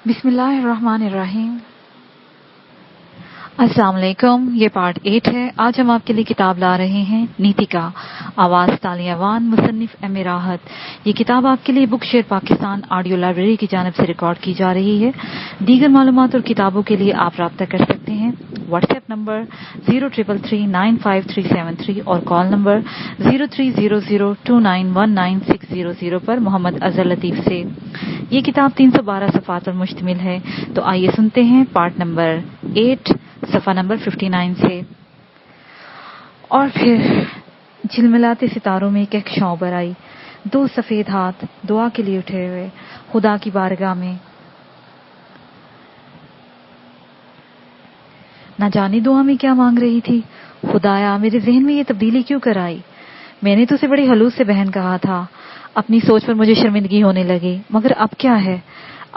بسم اللہ الرحمن الرحیم۔ السلام علیکم، یہ پارٹ 8 ہے۔ آج ہم آپ کے لیے کتاب لا رہے ہیں نیتیکا، آواز تالیاوان، مصنف ایم راحت۔ یہ کتاب آپ کے لیے بک شیئر پاکستان آڈیو لائبریری کی جانب سے ریکارڈ کی جا رہی ہے۔ دیگر معلومات اور کتابوں کے لیے آپ رابطہ کر سکتے ہیں واٹس ایپ نمبر 0333953673 اور کال نمبر 0300291960 پر محمد اظہر لطیف سے۔ یہ کتاب 312 صفحات پر مشتمل ہے۔ تو آئیے سنتے ہیں پارٹ نمبر 8 صفحہ نمبر 59 سے۔ اور پھر جھلملاتے ستاروں میں ایک کہکشاں ابھر آئی، دو سفید ہاتھ دعا کے لیے اٹھے ہوئے خدا کی بارگاہ میں۔ نہ جانے دعا میں کیا مانگ رہی تھی۔ خدایا میرے ذہن میں یہ تبدیلی کیوں کر آئی؟ میں نے تو اسے بڑی خلوص سے بہن کہا تھا۔ اپنی سوچ پر مجھے شرمندگی ہونے لگی، مگر اب کیا ہے؟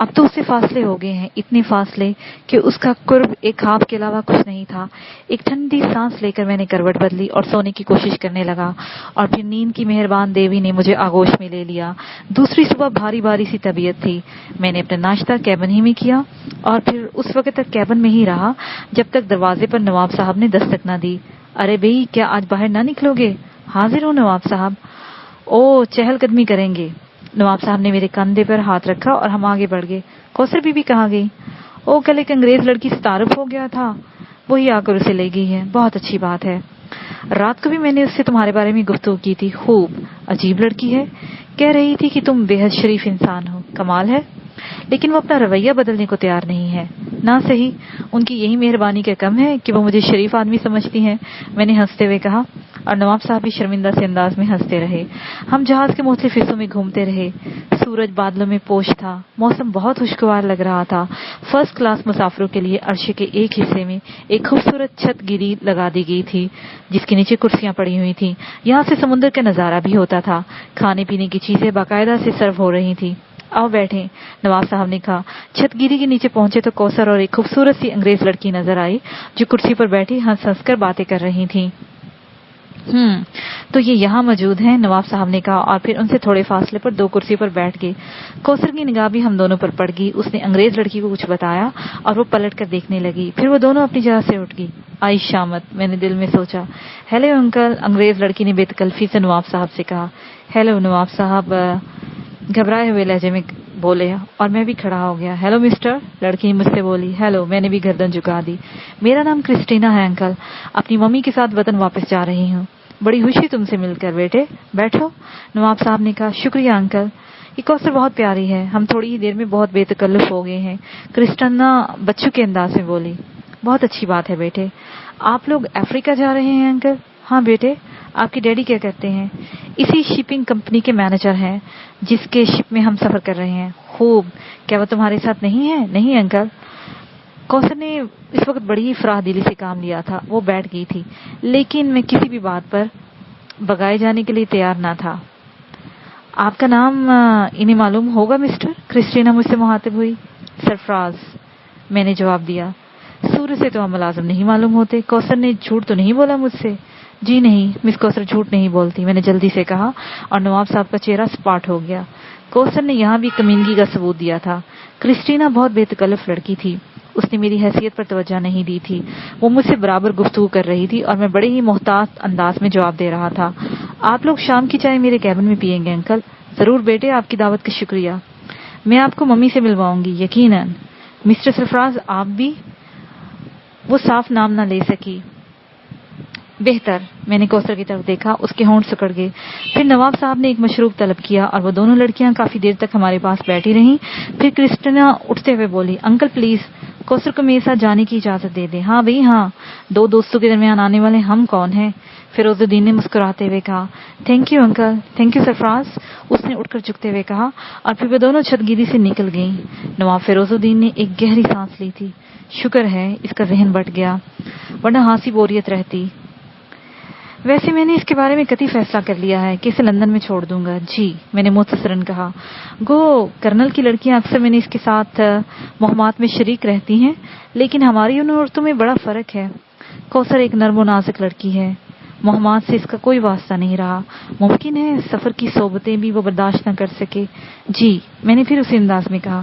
اب تو اس سے فاصلے ہو گئے ہیں، اتنے فاصلے کہ اس کا قرب ایک خواب کے علاوہ کچھ نہیں تھا۔ ایک ٹھنڈی سانس لے کر میں نے کروٹ بدلی اور سونے کی کوشش کرنے لگا، اور پھر نیند کی مہربان دیوی نے مجھے آغوش میں لے لیا۔ دوسری صبح بھاری بھاری سی طبیعت تھی۔ میں نے اپنا ناشتہ کیبن ہی میں کیا اور پھر اس وقت تک کیبن میں ہی رہا جب تک دروازے پر نواب صاحب نے دستک نہ دی۔ ارے بھئی، کیا آج باہر نہ نکلو گے؟ حاضر ہوں نواب صاحب۔ او، چہل قدمی کریں گے؟ نواب صاحب نے میرے کندھے پر ہاتھ رکھا اور ہم آگے بڑھ گئے۔ کوثر بی بی کہاں گئی؟ او، کل ایک انگریز لڑکی سے تعارف ہو گیا تھا، وہی آ کر اسے لے گئی ہے۔ بہت اچھی بات ہے۔ رات کو بھی میں نے اس سے تمہارے بارے میں گفتگو کی تھی۔ خوب، عجیب لڑکی ہے۔ کہہ رہی تھی کہ تم بے حد شریف انسان ہو۔ کمال ہے، لیکن وہ اپنا رویہ بدلنے کو تیار نہیں ہے۔ نہ صحیح، ان کی یہی مہربانی کا کم ہے کہ وہ مجھے شریف آدمی سمجھتی ہیں، میں نے ہنستے ہوئے کہا، اور نواب صاحب بھی شرمندہ سے انداز میں ہنستے رہے۔ ہم جہاز کے مختلف حصوں میں گھومتے رہے۔ سورج بادلوں میں پوش تھا، موسم بہت خوشگوار لگ رہا تھا۔ فرسٹ کلاس مسافروں کے لیے عرصے کے ایک حصے میں ایک خوبصورت چھت گیری لگا دی گئی تھی جس کے نیچے کرسیاں پڑی ہوئی تھیں۔ یہاں سے سمندر کا نظارہ بھی ہوتا تھا۔ کھانے پینے کی چیزیں باقاعدہ سے سرو ہو رہی تھیں۔ آؤ بیٹھیں، نواب صاحب نے کہا۔ چھت گیری کے نیچے پہنچے تو کوثر اور ایک خوبصورت سی انگریز لڑکی نظر آئی جو کرسی پر بیٹھی ہنس ہنس کر باتیں کر رہی تھیں۔ تو یہ یہاں موجود ہیں، نواب صاحب نے کہا، اور پھر ان سے تھوڑے فاصلے پر دو کرسی پر بیٹھ گئے۔ کوثر کی نگاہ بھی ہم دونوں پر پڑ گئی۔ اس نے انگریز لڑکی کو کچھ بتایا اور وہ پلٹ کر دیکھنے لگی، پھر وہ دونوں اپنی جگہ سے اٹھ گئی۔ آئی شامت، میں نے دل میں سوچا۔ ہیلو انکل، انگریز لڑکی نے بے تکلفی سے نواب صاحب سے کہا۔ ہیلو نواب صاحب گھبرائے ہوئے لہجے میں بولے، اور میں بھی کھڑا ہو گیا۔ ہیلو مسٹر، لڑکی مجھ سے بولی۔ ہیلو، میں نے بھی گردن جھکا دی۔ میرا نام کرسٹینا ہے انکل، اپنی ممی کے ساتھ وطن واپس جا رہی ہوں۔ بڑی خوشی تم سے مل کر بیٹے، بیٹھو، نواب صاحب نے کہا۔ شکریہ انکل، یہ کوثر بہت پیاری ہے، ہم تھوڑی ہی دیر میں بہت بے تکلف ہو گئے ہیں، کرسٹینا بچوں کے انداز میں بولی۔ بہت اچھی بات ہے بیٹے۔ آپ لوگ افریقہ جا رہے ہیں انکل؟ ہاں بیٹے۔ آپ کے ڈیڈی کیا کرتے ہیں؟ اسی شپنگ کمپنی کے مینیجر ہیں جس کے شپ میں ہم سفر کر رہے ہیں۔ خوب، کیا وہ تمہارے ساتھ نہیں ہے؟ نہیں انکل۔ کوثر نے اس وقت بڑی ہی فراخ دلی سے کام لیا تھا، وہ بیٹھ گئی تھی، لیکن میں کسی بھی بات پر بگائے جانے کے لیے تیار نہ تھا۔ آپ کا نام انہیں معلوم ہوگا مسٹر؟ کرسٹینا مجھ سے مخاطب ہوئی۔ سرفراز، میں نے جواب دیا۔ سورج سے تو ہم ملازم نہیں معلوم ہوتے۔ کوثر نے جھوٹ تو نہیں بولا مجھ سے؟ جی نہیں، مس کوثر جھوٹ نہیں بولتی، میں نے جلدی سے کہا، اور نواب صاحب کا چہرہ سپاٹ ہو گیا۔ کوثر نے یہاں بھی کمینگی کا ثبوت دیا تھا۔ کرسٹینا بہت بے تکلف لڑکی تھی، اس نے میری حیثیت پر توجہ نہیں دی تھی۔ وہ مجھ سے برابر گفتگو کر رہی تھی اور میں بڑے ہی محتاط انداز میں جواب دے رہا تھا۔ آپ لوگ شام کی چائے میرے کیبن میں پیئیں گے انکل؟ ضرور بیٹے، آپ کی دعوت کا شکریہ۔ میں آپ کو ممی سے ملواؤں گی، یقیناً۔ مسٹر سرفراز، آپ بھی؟ وہ صاف نام نہ لے سکی۔ بہتر، میں نے کوثر کی طرف دیکھا، اس کے ہونٹ سکڑ گئے۔ پھر نواب صاحب نے ایک مشروب طلب کیا اور وہ دونوں لڑکیاں کافی دیر تک ہمارے پاس بیٹھی رہیں۔ پھر کرسٹینا اٹھتے ہوئے بولی، انکل پلیز کوثر کو میرے ساتھ جانے کی اجازت دے دیں۔ ہاں بھئی ہاں، دو دوستوں کے درمیان آنے والے ہم کون ہیں؟ فیروز الدین نے مسکراتے ہوئے کہا۔ Thank you uncle, thank you Sarfaraz, اس نے اٹھ کر جھکتے ہوئے کہا، اور پھر وہ دونوں چھت گیری سے نکل گئیں۔ نواب فیروز الدین نے ایک گہری سانس لی تھی۔ شکر ہے اس کا ذہن بٹ گیا، ورنہ ہانسی بوریت رہتی۔ ویسے میں نے اس کے بارے میں قطعی فیصلہ کر لیا ہے کہ اسے لندن میں چھوڑ دوں گا۔ جی، میں نے مختصراً کہا۔ گو کرنل کی لڑکیاں اکثر میں نے اس کے ساتھ مہمات میں شریک رہتی ہیں، لیکن ہماری ان عورتوں میں بڑا فرق ہے۔ کوثر ایک نرم و نازک لڑکی ہے، مہمات سے اس کا کوئی واسطہ نہیں رہا۔ ممکن ہے سفر کی صحبتیں بھی وہ برداشت نہ کر سکے۔ جی، میں نے پھر اسی انداز میں کہا۔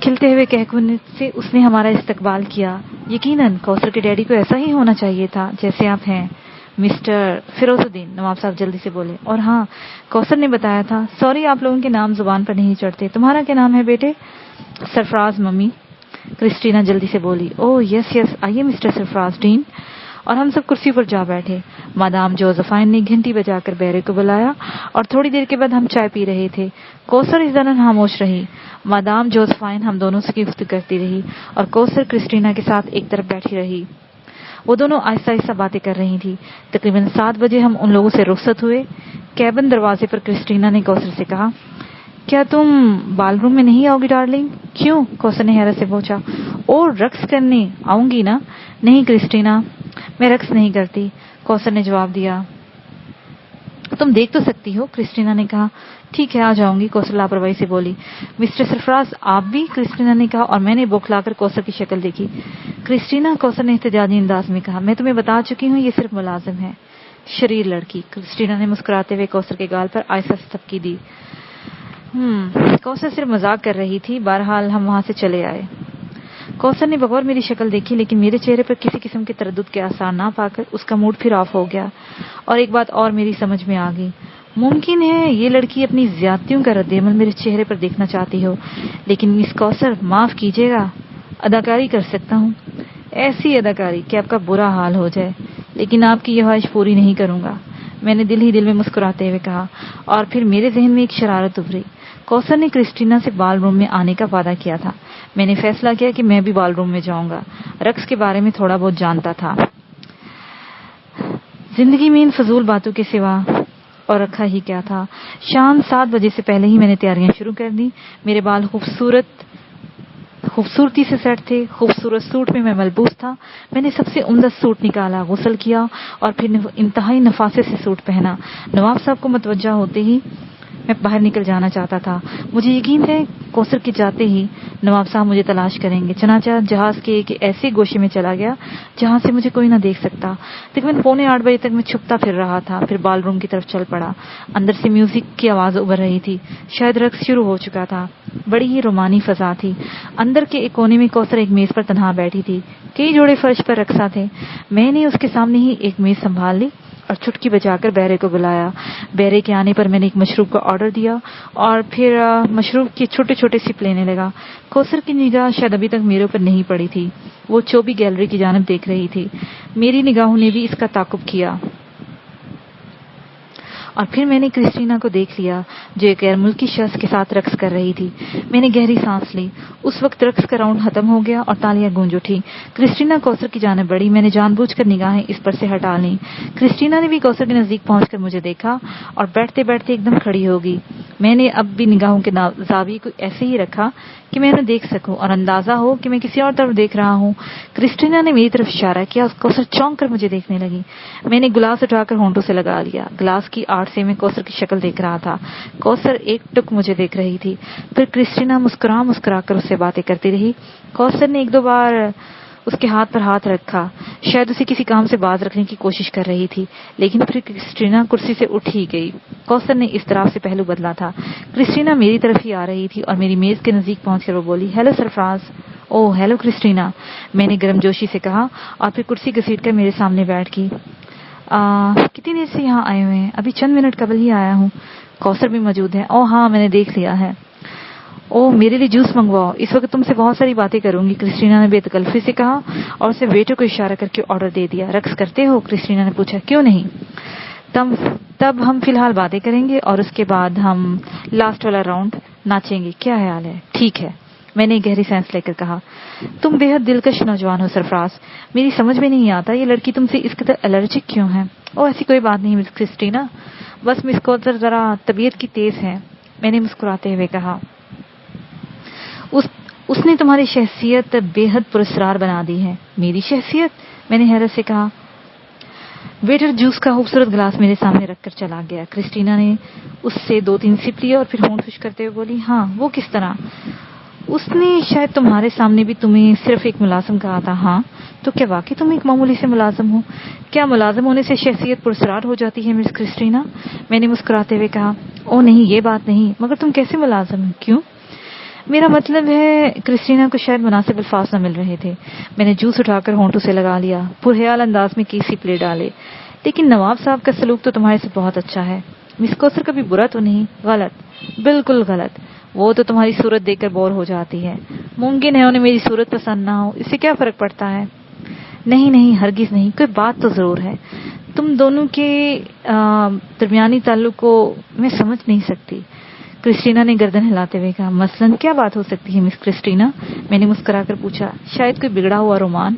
کھلتے ہوئے کہکنے سے اس نے ہمارا استقبال کیا. یقیناً کوثر کے ڈیڈی کو ایسا ہی ہونا چاہیے تھا جیسے آپ ہیں مسٹر فیروز الدین. نواب صاحب جلدی سے بولے. اور ہاں، کوثر نے بتایا تھا. سوری، آپ لوگوں کے نام زبان پر نہیں چڑھتے. تمہارا کیا نام ہے بیٹے؟ سرفراز ممی. کرسٹینا جلدی سے بولی. اوہ یس یس، آئیے مسٹر سرفراز ڈین. اور ہم سب کرسی پر جا بیٹھے. مادام جوزفائن نے گھنٹی بجا کر بیرے کو بلایا اور تھوڑی دیر کے بعد ہم چائے پی رہے تھے. کوثر اس دوران خاموش رہی. مادام جوزفائن ہم دونوں سے گفتگو کرتی رہی اور کوثر کرسٹینا کے ساتھ ایک طرف بیٹھی رہی. وہ دونوں آہستہ آہستہ باتیں کر رہی تھی. تقریباً 7 بجے ہم ان لوگوں سے رخصت ہوئے. کیبن دروازے پر کرسٹینا نے کوثر سے کہا، کیا تم بال روم میں نہیں آؤ گی ڈارلنگ؟ کیوں؟ کوثر نے حیرت سے پوچھا. اور رقص کرنے آؤں گی نا. نہیں کرسٹینا، میں رقص نہیں کرتی، کوثر نے جواب دیا. تم دیکھ تو سکتی ہو، کرسٹینا نے کہا. ٹھیک ہے، آ جاؤں گی، کوثر لاپرواہی سے بولی. مسٹر سرفراز آپ بھی؟ کرسٹینا نے کہا اور میں نے بوکھلا کر کوثر کی شکل دیکھی. کرسٹینا، کوثر نے احتجاجی انداز میں کہا، میں تمہیں بتا چکی ہوں یہ صرف ملازم ہے. شریر لڑکی. کرسٹینا نے مسکراتے ہوئے کوثر کے گال پر آہستہ سے تھپکی دی. کوثر صرف مذاق کر رہی تھی. بہرحال ہم وہاں سے چلے آئے. کوثر نے بغور میری شکل دیکھی، لیکن میرے چہرے پر کسی قسم کے تردد کے آثار نہ پا کر اس کا موڈ پھر آف ہو گیا. اور ایک بات اور میری سمجھ میں آ گئی. ممکن ہے یہ لڑکی اپنی زیادتیوں کا رد عمل میرے چہرے پر دیکھنا چاہتی ہو، لیکن مس کوثر معاف کیجیے گا، اداکاری کر سکتا ہوں. ایسی اداکاری کہ آپ کا برا حال ہو جائے، لیکن آپ کی یہ خواہش پوری نہیں کروں گا، میں نے دل ہی دل میں مسکراتے ہوئے کہا. اور پھر میرے ذہن میں ایک شرارت ابھری. کوثر نے کرسٹینا سے بال روم میں آنے کا وعدہ کیا تھا. میں نے فیصلہ کیا کہ میں بھی بال روم میں جاؤں گا. رقص کے بارے میں تھوڑا بہت جانتا تھا. زندگی میں ان فضول باتوں کے سوا اور رکھا ہی کیا تھا. شام 7 بجے سے پہلے ہی میں نے تیاریاں شروع کر دی. میرے بال خوبصورتی سے سیٹ تھے. خوبصورت سوٹ میں ملبوس تھا. میں نے سب سے عمدہ سوٹ نکالا، غسل کیا اور پھر انتہائی نفاست سے سوٹ پہنا. نواب صاحب کو متوجہ ہوتے ہی میں باہر نکل جانا چاہتا تھا. مجھے یقین ہے کوثر کے جاتے ہی نواب صاحب مجھے تلاش کریں گے. چنانچہ جہاز کے ایک ایسے گوشے میں چلا گیا جہاں سے مجھے کوئی نہ دیکھ سکتا. تقریباً 7:45 بجے تک میں چھپتا پھر رہا تھا. پھر بال روم کی طرف چل پڑا. اندر سے میوزک کی آواز ابھر رہی تھی. شاید رقص شروع ہو چکا تھا. بڑی ہی رومانی فضا تھی. اندر کے ایک کونے میں کوثر ایک میز پر تنہا بیٹھی تھی. کئی جوڑے فرش پر رقصا تھے. میں نے اس کے سامنے ہی ایک میز سنبھال لی اور چٹکی بجا کر بیرے کو بلایا. بیرے کے آنے پر میں نے ایک مشروب کا آرڈر دیا اور پھر مشروب کے چھوٹے چھوٹے سپ لینے لگا. کوثر کی نگاہ شاید ابھی تک میرے اوپر نہیں پڑی تھی. وہ چوبی گیلری کی جانب دیکھ رہی تھی. میری نگاہوں نے بھی اس کا تعاقب کیا. اور پھر میں نے کرسٹینا کو دیکھ لیا جو ایک غیر ملکی شخص کے ساتھ رقص کر رہی تھی. میں نے گہری سانس لی. اس وقت رقص کا راؤنڈ ختم ہو گیا اور تالیاں گونج اٹھی. کرسٹینا کوثر کی جانب بڑھی. میں نے جان بوجھ کر نگاہیں اس پر سے ہٹا لیں. کرسٹینا نے بھی کوثر کے نزدیک پہنچ کر مجھے دیکھا اور بیٹھتے بیٹھتے ایک دم کھڑی ہو گئی. میں نے اب بھی نگاہوں کے زاویے کو ایسے ہی رکھا کہ میں انہیں دیکھ سکوں اور اندازہ ہو کہ میں کسی اور طرف دیکھ رہا ہوں. کرسٹینا نے میری طرف اشارہ کیا. کوثر چونک کر مجھے دیکھنے لگی. میں نے گلاس اٹھا کر ہونٹوں سے لگا لیا. گلاس کی آڑ سے میں کوثر کی شکل دیکھ رہا تھا. کوثر ایک ٹک مجھے دیکھ رہی تھی. پھر کرسٹینا مسکرا کر اس سے باتیں کرتی رہی. کوثر نے 1-2 بار اس کے ہاتھ پر ہاتھ رکھا. شاید اسے کسی کام سے باز رکھنے کی کوشش کر رہی تھی. لیکن پھر کرسٹینا کرسی سے اٹھ ہی گئی. کوثر نے اس طرح سے پہلو بدلا تھا. کرسٹینا میری طرف ہی آ رہی تھی اور میری میز کے نزدیک پہنچ کر وہ بولی، ہیلو سرفراز. اوہ ہیلو کرسٹینا، میں نے گرم جوشی سے کہا اور پھر کرسی گھسیٹ کر میرے سامنے بیٹھ گئی. کتنی دیر سے یہاں آئے ہوئے ہیں؟ ابھی چند منٹ قبل ہی آیا ہوں. کوثر بھی موجود ہے. اوہ ہاں، میں نے دیکھ لیا ہے. اوہ میرے لیے جوس منگواؤ، اس وقت تم سے بہت ساری باتیں کروں گی، کرسٹینا نے بے تکلفی سے کہا اور اسے ویٹر کو اشارہ کر کے آرڈر دے دیا. رقص کرتے ہو؟ کرسٹینا نے پوچھا. کیوں نہیں، تب ہم فی الحال باتیں کریں گے اور اس کے بعد ہم لاسٹ والا راؤنڈ ناچیں گے. کیا خیال ہے؟ ٹھیک ہے، میں نے گہری سانس لے کر کہا. تم بے حد دلکش نوجوان ہو سرفراز. میری سمجھ میں نہیں آتا یہ لڑکی تم سے اس قدر الرجک کیوں ہے. اوہ ایسی کوئی بات نہیں مس کرسٹینا، بس مس کوثر ذرا طبیعت کی تیز ہے، میں نے مسکراتے ہوئے کہا. اس نے تمہاری شخصیت بے حد پراسرار بنا دی ہے. میری شخصیت؟ میں نے حیرت سے کہا. ویٹر جوس کا خوبصورت گلاس میرے سامنے رکھ کر چلا گیا. کرسٹینا نے اس سے 2-3 سپ لیے اور پھر ہونٹ خشک کرتے ہوئے بولی، ہاں وہ کس طرح؟ اس نے شاید تمہارے سامنے بھی تمہیں صرف ایک ملازم کہا تھا. ہاں تو کیا واقعی تم ایک معمولی سے ملازم ہو؟ کیا ملازم ہونے سے شخصیت پراسرار ہو جاتی ہے مس کرسٹینا؟ میں نے مسکراتے ہوئے کہا. او نہیں، یہ بات نہیں، مگر تم کیسے ملازم ہو؟ کیوں؟ میرا مطلب ہے کرسٹینا کو شاید مناسب الفاظ نہ مل رہے تھے. میں نے جوس اٹھا کر ہونٹوں سے لگا لیا, پرخیال انداز میں کیسی پلے ڈالے. لیکن نواب صاحب کا سلوک تو تمہارے سے بہت اچھا ہے. مس کوثر کبھی برا تو نہیں؟ غلط, بالکل غلط. وہ تو تمہاری صورت دیکھ کر بور ہو جاتی ہے. ممکن ہے انہیں میری صورت پسند نہ ہو, اس سے کیا فرق پڑتا ہے؟ نہیں نہیں, ہرگز نہیں. کوئی بات تو ضرور ہے. تم دونوں کے درمیانی تعلق کو میں سمجھ نہیں سکتی. کرسٹینا نے گردن ہلاتے ہوئے کہا. مثلاً کیا بات ہو سکتی ہے مس کرسٹینا؟ میں نے مسکرا کر پوچھا. شاید کوئی بگڑا ہوا رومان.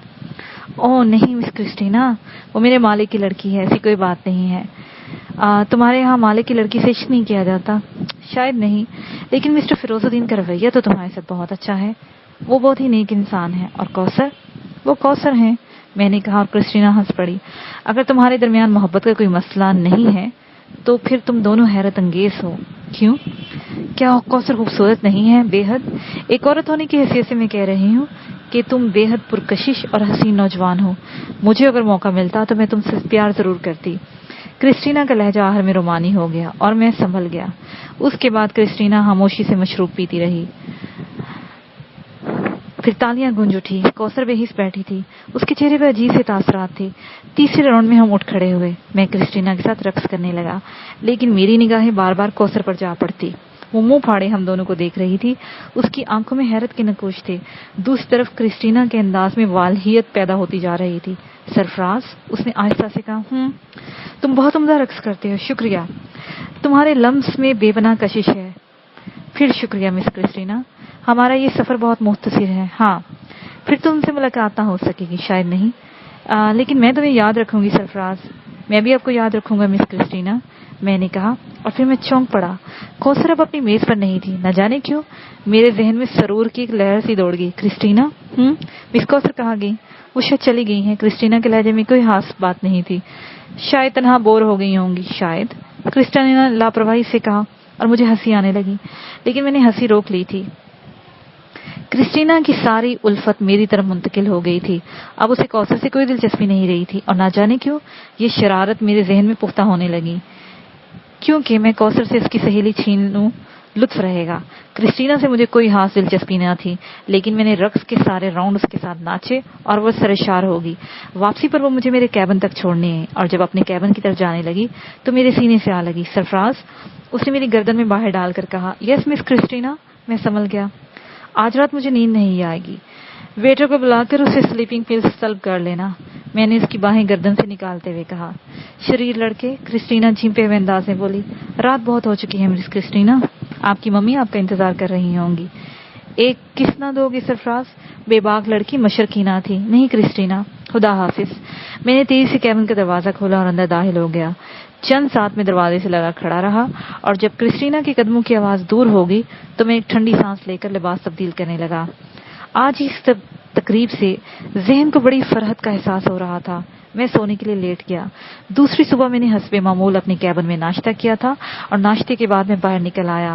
اوہ نہیں مس کرسٹینا, وہ میرے مالک کی لڑکی ہے, ایسی کوئی بات نہیں ہے. تمہارے یہاں مالک کی لڑکی سے عشق نہیں کیا جاتا؟ شاید نہیں, لیکن مسٹر فیروز الدین کا رویہ تو تمہارے ساتھ بہت اچھا ہے. وہ بہت ہی نیک انسان ہے. اور کوثر؟ وہ کوثر ہیں, میں نے کہا, اور کرسٹینا ہنس پڑی. اگر تمہارے درمیان محبت کا کوئی مسئلہ نہیں ہے تو پھر تم دونوں حیرت انگیز ہو. کیوں؟ کیا کوثر خوبصورت نہیں ہے؟ بے حد. ایک عورت ہونے کی حیثیت سے میں کہہ رہی ہوں کہ تم بے حد پرکشش اور حسین نوجوان ہو. مجھے اگر موقع ملتا تو میں تم سے پیار ضرور کرتی. کرسٹینا کا لہجہ آخر میں رومانی ہو گیا اور میں سنبھل گیا. اس کے بعد کرسٹینا خاموشی سے مشروب پیتی رہی. پھر تالیاں گونج اٹھی. کوثر بے حس بیٹھی تھی, اس کے چہرے پہ عجیب سے تاثرات تھے. تیسرے راؤنڈ میں ہم اٹھ کھڑے ہوئے. میں کرسٹینا کے ساتھ رقص کرنے لگا, لیکن میری نگاہیں بار بار کوثر پر جا پڑتی. وہ منہ پھاڑے ہم دونوں کو دیکھ رہی تھی. اس کی آنکھوں میں حیرت کے نقوش تھے. دوسری طرف کرسٹینا کے انداز میں والہیت پیدا ہوتی جا رہی تھی. سرفراز, اس نے آہستہ سے کہا. تم بہت عمدہ رقص کرتے ہو. شکریہ. تمہارے لمس میں بے پناہ کشش ہے. پھر شکریہ مس کرسٹینا. ہمارا یہ سفر بہت مختصر ہے. ہاں, پھر تم سے ملاقات نہ ہو سکے گی شاید. نہیں, لیکن میں تمہیں یاد رکھوں گی سرفراز. میں بھی آپ کو یاد رکھوں گا مس کرسٹینا, میں نے کہا. اور پھر میں چونک پڑا. کوثر اب اپنی میز پر نہیں تھی. نہ جانے کیوں میرے ذہن میں سرور کی ایک لہر سی دوڑ گئی. کرسٹینا؟ مس کوثر کہاں گئی؟ وہ شاید چلی گئی ہیں. کرسٹینا کے لہجے میں کوئی خاص بات نہیں تھی. شاید تنہا بور ہو گئی ہوں گی. شاید, کرسٹینا نے لاپرواہی سے کہا, اور مجھے ہنسی آنے لگی. لیکن میں نے ہنسی روک لی تھی. کرسٹینا کی ساری الفت میری طرف منتقل ہو گئی تھی. اب اسے کوثر سے کوئی دلچسپی نہیں رہی تھی. اور نہ جانے کیوں یہ شرارت میرے ذہن میں پختہ ہونے لگی, کیونکہ میں کوثر سے اس کی سہیلی چھین لوں, لطف رہے گا. کرسٹینا سے مجھے کوئی خاص دلچسپی نہ تھی, لیکن میں نے رقص کے سارے راؤنڈ اس کے ساتھ ناچے اور وہ سرشار ہوگی. واپسی پر وہ مجھے میرے کیبن تک چھوڑنے آئی, اور جب اپنے کیبن کی طرف جانے لگی تو میرے سینے سے آ لگی. سرفراز, اس نے میری گردن میں باہر ڈال کر کہا. یس مس کرسٹینا. میں سنبھل گیا. آج رات مجھے نیند نہیں آئے گی. ویٹر کو بلا کر اسے سلیپنگ پلز طلب کر لینا, میں نے اس کی باہیں گردن سے نکالتے ہوئے کہا. شریر لڑکے, کرسٹینا جھیمپے ہوئے انداز میں بولی. رات بہت ہو چکی ہے مس کرسٹینا, آپ کی ممی آپ کا انتظار کر رہی ہوں گی. ایک کس نہ دو گی سرفراز؟ بے باک لڑکی مشرقینہ تھی. نہیں کرسٹینا, خدا حافظ. میں نے تیزی سے کیبن کا دروازہ کھولا اور اندر داخل ہو گیا. چند ساتھ میں دروازے سے لگا کھڑا رہا, اور جب کرسٹینا کے قدموں کی آواز دور ہو گئی تو میں ایک ٹھنڈی سانس لے کر لباس تبدیل کرنے لگا. آج اس تقریب سے ذہن کو بڑی فرحت کا احساس ہو رہا تھا. میں سونے کے لیے لیٹ گیا. دوسری صبح میں نے حسب معمول اپنے کیبن میں ناشتہ کیا تھا, اور ناشتے کے بعد میں باہر نکل آیا.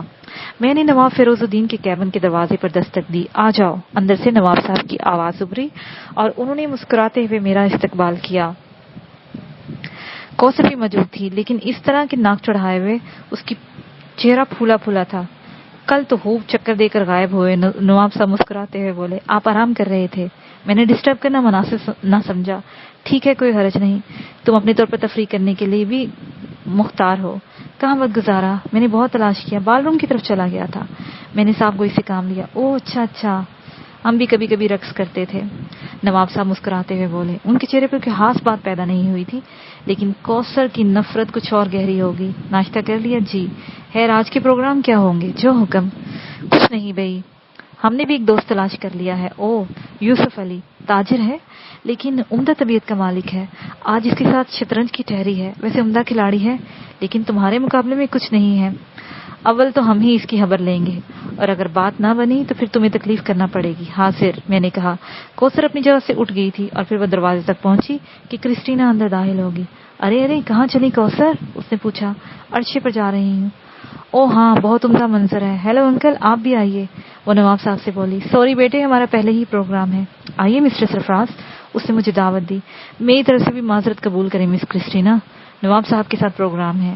میں نے نواب فیروز الدین کے کیبن کے دروازے پر دستک دی. آ جاؤ. اندر سے نواب صاحب کی آواز ابھری, اور انہوں نے مسکراتے ہوئے میرا استقبال کیا. کوثر بھی موجود تھی, لیکن اس طرح کے ناک چڑھائے ہوئے اس کی چہرہ پھولا پھولا تھا. کل تو خوب چکر دے کر غائب ہوئے. نواب صاحب مسکراتے ہوئے بولے. آپ آرام کر رہے تھے, میں نے ڈسٹرب کرنا مناسب نہ سمجھا. ٹھیک ہے, کوئی حرج نہیں. تم اپنے طور پر تفریح کرنے کے لیے بھی مختار ہو. کہاں وقت گزارا؟ میں نے بہت تلاش کیا. بال روم کی طرف چلا گیا تھا. میں نے صاحب گوئی سے کام لیا. اوہ اچھا, ہم بھی کبھی کبھی رقص کرتے تھے. نواب صاحب مسکراتے ہوئے بولے. ان کے چہرے پر کوئی خاص بات پیدا نہیں ہوئی تھی, لیکن کوثر کی نفرت کچھ اور گہری ہوگی. ناشتہ کر لیا؟ جی. خیر, آج کے پروگرام کیا ہوں گے؟ جو حکم. کچھ نہیں بھائی, ہم نے بھی ایک دوست تلاش کر لیا ہے. اوہ, یوسف علی. تاجر ہے, لیکن عمدہ طبیعت کا مالک ہے. آج اس کے ساتھ شطرنج کی ٹھہری ہے. ویسے عمدہ کھلاڑی ہے, لیکن تمہارے مقابلے میں کچھ نہیں ہے. اول تو ہم ہی اس کی خبر لیں گے, اور اگر بات نہ بنی تو پھر تمہیں تکلیف کرنا پڑے گی. حاضر, میں نے کہا. کوثر اپنی جگہ سے اٹھ گئی تھی, اور پھر وہ دروازے تک پہنچی کہ کرسٹینا اندر داخل ہوگی. ارے کہاں چلی کوثر؟ اس نے پوچھا. عرشے پر جا رہی ہوں. او ہاں, بہت عمدہ منظر ہے. ہیلو انکل, آپ بھی آئیے, وہ نواب صاحب سے بولی. سوری بیٹے, ہمارا پہلے ہی پروگرام ہے. آئیے مسٹر سرفراز, اس نے مجھے دعوت دی. میری طرف سے بھی معذرت قبول کریں مس کرسٹینا, نواب صاحب کے ساتھ پروگرام ہے.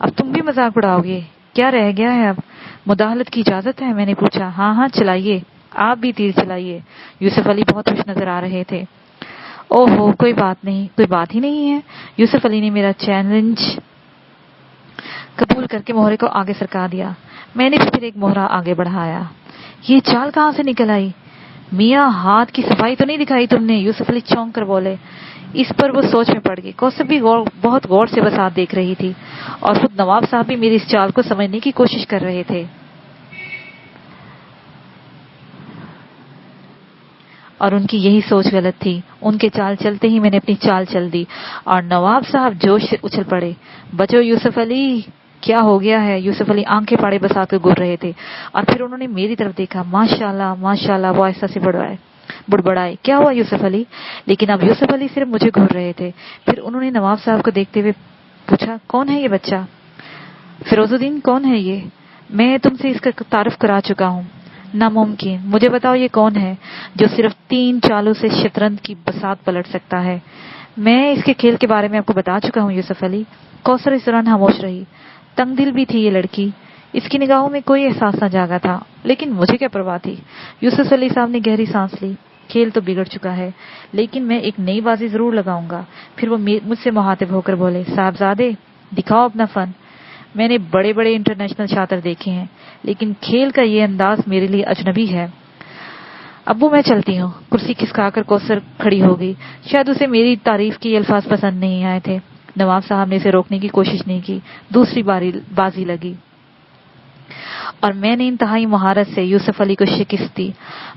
اب تم بھی مذاق اڑاؤگے؟ کیا رہ گیا ہے اب؟ مداخلت کی اجازت ہے؟ میں نے پوچھا۔ ہاں ہاں چلائیے، آپ بھی تیر چلائیے۔ یوسف علی بہت خوش نظر آ رہے تھے۔ اوہو کوئی بات نہیں، کوئی بات ہی نہیں ہے۔ یوسف علی نے میرا چیلنج قبول کر کے مہرے کو آگے سرکا دیا۔ میں نے بھی پھر ایک مہرہ آگے بڑھایا۔ یہ چال کہاں سے نکل آئی؟ میاں ہاتھ کی صفائی تو نہیں دکھائی تم نے؟ یوسف علی چونک کر بولے۔ اس پر وہ سوچ میں پڑ گئی۔ کوثر بھی بہت غور سے بساط دیکھ رہی تھی، اور خود نواب صاحب بھی میری اس چال کو سمجھنے کی کوشش کر رہے تھے، اور ان کی یہی سوچ غلط تھی۔ ان کے چال چلتے ہی میں نے اپنی چال چل دی، اور نواب صاحب جوش سے اچھل پڑے۔ بچو یوسف علی، کیا ہو گیا ہے؟ یوسف علی آنکھیں پاڑے بساط کر گر رہے تھے، اور پھر انہوں نے میری طرف دیکھا۔ ماشاءاللہ ماشاءاللہ، وہ آہستہ سے بڑبڑائے۔ کیا ہوا یوسف علی؟ لیکن اب یوسف علی صرف مجھے گھور رہے تھے۔ پھر انہوں نے نواب صاحب کو دیکھتے ہوئے پوچھا، کون ہے یہ بچہ؟ فیروز الدین کون ہے یہ؟ میں تم سے اس کا تعارف کرا چکا ہوں۔ ناممکن، مجھے بتاؤ یہ کون ہے جو صرف 3 چالوں سے شطرنج کی بساط پلٹ سکتا ہے؟ میں اس کے کھیل کے بارے میں آپ کو بتا چکا ہوں یوسف علی۔ کوثر اس دوران خاموش رہی۔ تنگ دل بھی تھی یہ لڑکی، اس کی نگاہوں میں کوئی احساس نہ جاگا تھا، لیکن مجھے کیا پرواہ تھی؟ یوسف علی صاحب نے گہری سانس لی۔ کھیل تو بگڑ چکا ہے، لیکن میں ایک نئی بازی ضرور لگاؤں گا۔ پھر وہ مجھ سے مخاطب ہو کر بولے، صاحبزادے دکھاؤ اپنا فن۔ میں نے بڑے بڑے انٹرنیشنل شاطر دیکھے ہیں، لیکن کھیل کا یہ انداز میرے لیے اجنبی ہے۔ ابو میں چلتی ہوں۔ کرسی کھسکا کر کوثر کھڑی ہو گئی۔ شاید اسے میری تعریف کے الفاظ پسند نہیں آئے تھے۔ نواب صاحب نے اسے روکنے کی کوشش نہیں کی۔ دوسری بازی لگی، اور میں نے انتہائی مہارت سے یوسف علی کو شکست دی۔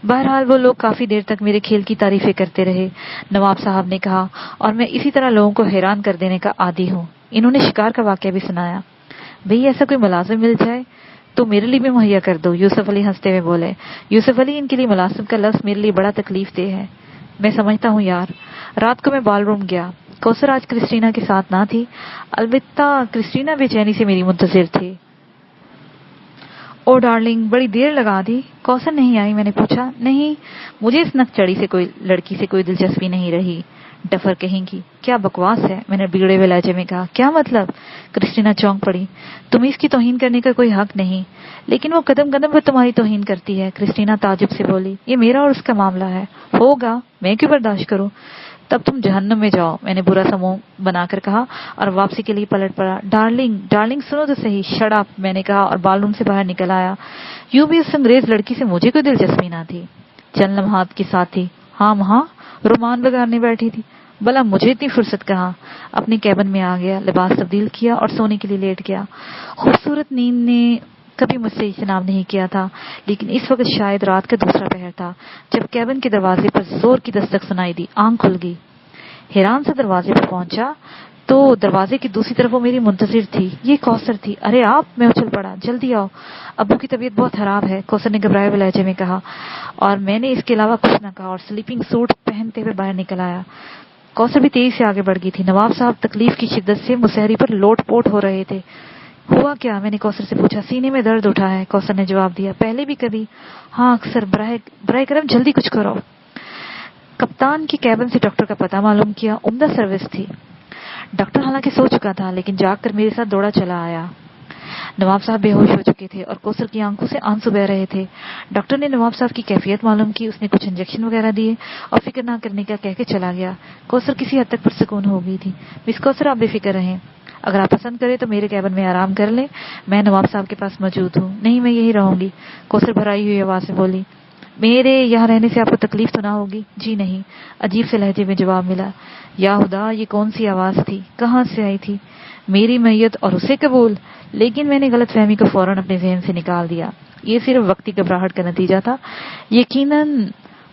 بہرحال وہ لوگ کافی دیر تک میرے کھیل کی تعریفیں کرتے رہے، نواب صاحب نے کہا، اور میں اسی طرح لوگوں کو حیران کر دینے کا عادی ہوں۔ انہوں نے شکار کا واقعہ بھی سنایا۔ بھئی ایسا کوئی ملازم مل جائے تو میرے لیے بھی مہیا کر دو، یوسف علی ہنستے ہوئے بولے۔ یوسف علی، ان کے لیے ملازم کا لفظ میرے لیے بڑا تکلیف دہ ہے۔ میں سمجھتا ہوں یار۔ رات کو میں بال روم گیا۔ کوثر آج کرسٹینا کے ساتھ نہ تھی، البتہ کرسٹینا بے چینی سے میری منتظر تھی۔ او ڈارلنگ، بڑی دیر لگا دی، کوثر نہیں آئی؟ میں نے پوچھا۔ نہیں، مجھے اس نک چڑی سے کوئی لڑکی سے کوئی دلچسپی نہیں رہی۔ ڈفر کہیں گی، کیا بکواس ہے، میں نے بگڑے ہوئے لہجے میں کہا۔ کیا مطلب؟ کرسٹینا چونک پڑی۔ تمہیں اس کی توہین کرنے کا کوئی حق نہیں، لیکن وہ قدم قدم پر تمہاری توہین کرتی ہے، کرسٹینا تعجب سے بولی۔ یہ میرا اور اس کا معاملہ ہے، ہوگا، میں کیوں برداشت کروں؟ تب تم جہنم میں جاؤ، میں نے برا سا منہ بنا کر کہا، اور واپسی کے لیے پلٹ پڑا۔ ڈارلنگ ڈارلنگ سنو تو صحیح، شٹ اپ، میں نے کہا، اور بال روم سے باہر نکل آیا۔ یوں بھی اس انگریز لڑکی سے مجھے کوئی دلچسپی نہ تھی۔ چند لمحات کے ساتھ تھی، ہاں وہاں رومان بگاڑنے بیٹھی تھی۔ بھلا مجھے اتنی فرصت کہاں؟ اپنے کیبن میں آ گیا، لباس تبدیل کیا اور سونے کے لیے لیٹ گیا۔ خوبصورت نیند نے کبھی مجھ سے اجتناب نہیں کیا تھا، لیکن اس وقت شاید رات کا دوسرا پہر تھا جب کیبن کے دروازے پر زور کی دستک سنائی دی۔ آنکھ کھل گئی، حیران سے دروازے پر پہنچا تو دروازے کی دوسری طرف وہ میری منتظر تھی، یہ کوثر تھی۔ ارے آپ! میں اچھل پڑا، جلدی آؤ، ابو کی طبیعت بہت خراب ہے، کوثر نے گھبرائے ہوئے لہجے میں کہا، اور میں نے اس کے علاوہ کچھ نہ کہا اور سلیپنگ سوٹ پہنتے ہوئے باہر نکل آیا۔ کوثر بھی تیزی سے آگے بڑھ گئی تھی۔ نواب صاحب تکلیف کی شدت سے مسہری پر لوٹ پوٹ ہو رہے تھے۔ ہوا کیا؟ میں نے کوثر سے پوچھا۔ سینے میں درد اٹھا ہے، کوثر نے جواب دیا۔ پہلے بھی کبھی؟ ہاں اکثر۔ براہ کرم جلدی کچھ کرو۔ کپتان کی کیبن سے ڈاکٹر کا پتہ معلوم کیا، عمدہ سروس تھی۔ ڈاکٹر حالانکہ سو چکا تھا، لیکن جاگ کر میرے ساتھ دوڑا چلا آیا۔ نواب صاحب بے ہوش ہو چکے تھے اور کوثر کی آنکھوں سے آنسو بہ رہے تھے۔ ڈاکٹر نے نواب صاحب کی کیفیت معلوم کی، اس نے کچھ انجیکشن وغیرہ دیے اور فکر نہ کرنے کا کہہ کے چلا گیا۔ کوثر کسی حد تک پرسکون ہو گئی تھی۔ مس کوثر، آپ بے فکر رہیں، اگر آپ پسند کریں تو میرے کیبن میں آرام کر لیں، میں نواب صاحب کے پاس موجود ہوں۔ نہیں، میں یہی رہوں گی، کوثر بھرائی ہوئی آواز سے بولی۔ میرے یہاں رہنے سے آپ کو تکلیف تو نہ ہوگی؟ جی نہیں، عجیب سے لہجے میں جواب ملا۔ یا خدا، یہ کون سی آواز تھی، کہاں سے آئی تھی؟ میری میت اور اسے قبول؟ لیکن میں نے غلط فہمی کو فوراً اپنے ذہن سے نکال دیا، یہ صرف وقتی گھبراہٹ کا نتیجہ تھا۔ یقیناً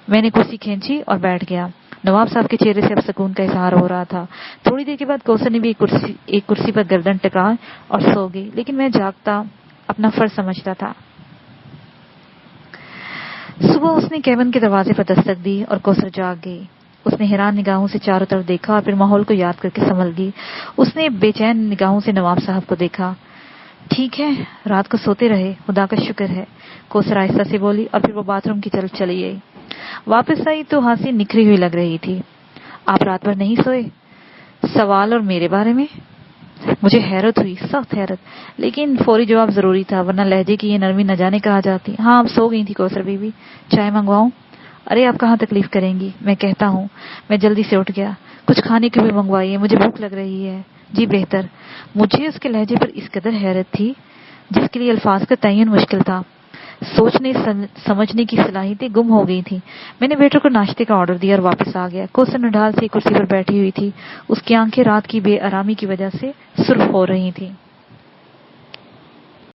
میں نے کرسی کھینچی اور بیٹھ گیا۔ نواب صاحب کے چہرے سے اب سکون کا اظہار ہو رہا تھا۔ تھوڑی دیر کے بعد کوثر نے بھی ایک کرسی پر گردن ٹکا اور سو گئی، لیکن میں جاگتا اپنا فرض سمجھتا تھا۔ صبح اس نے کیبن کے دروازے پر دستک دی اور کوثر جاگ گئی۔ اس نے حیران نگاہوں سے چاروں طرف دیکھا اور پھر ماحول کو یاد کر کے سنبھل گئی۔ اس نے بے چین نگاہوں سے نواب صاحب کو دیکھا۔ ٹھیک ہے، رات کو سوتے رہے، خدا کا شکر ہے، کوثر آہستہ سے بولی، اور پھر وہ باتھ روم کی طرف چلی گئی۔ واپس آئی تو ہانسی نکھری ہوئی لگ رہی تھی۔ آپ رات بھر نہیں سوئے؟ سوال اور میرے بارے میں؟ مجھے حیرت ہوئی، سخت حیرت، لیکن فوری جواب ضروری تھا ورنہ لہجے کی یہ نرمی نہ جانے کہا جاتی۔ ہاں اب سو گئی تھی کوثر بی بی، چائے منگواؤں؟ ارے آپ کہاں تکلیف کریں گی، میں کہتا ہوں۔ میں جلدی سے اٹھ گیا۔ کچھ کھانے کو بھی منگوائیے، مجھے بھوک لگ رہی ہے۔ جی بہتر۔ مجھے اس کے لہجے پر اس قدر حیرت تھی جس کے لیے الفاظ کا تعین مشکل تھا۔ سوچنے سمجھنے کی صلاحیتیں گم ہو گئی تھی۔ میں نے ویٹر کو ناشتے کا آرڈر دیا اور واپس آ گیا۔ کوثر نڈھال سی کرسی پر بیٹھی ہوئی تھی، اس کی آنکھیں رات کی بے آرامی کی وجہ سے سرخ ہو رہی تھیں۔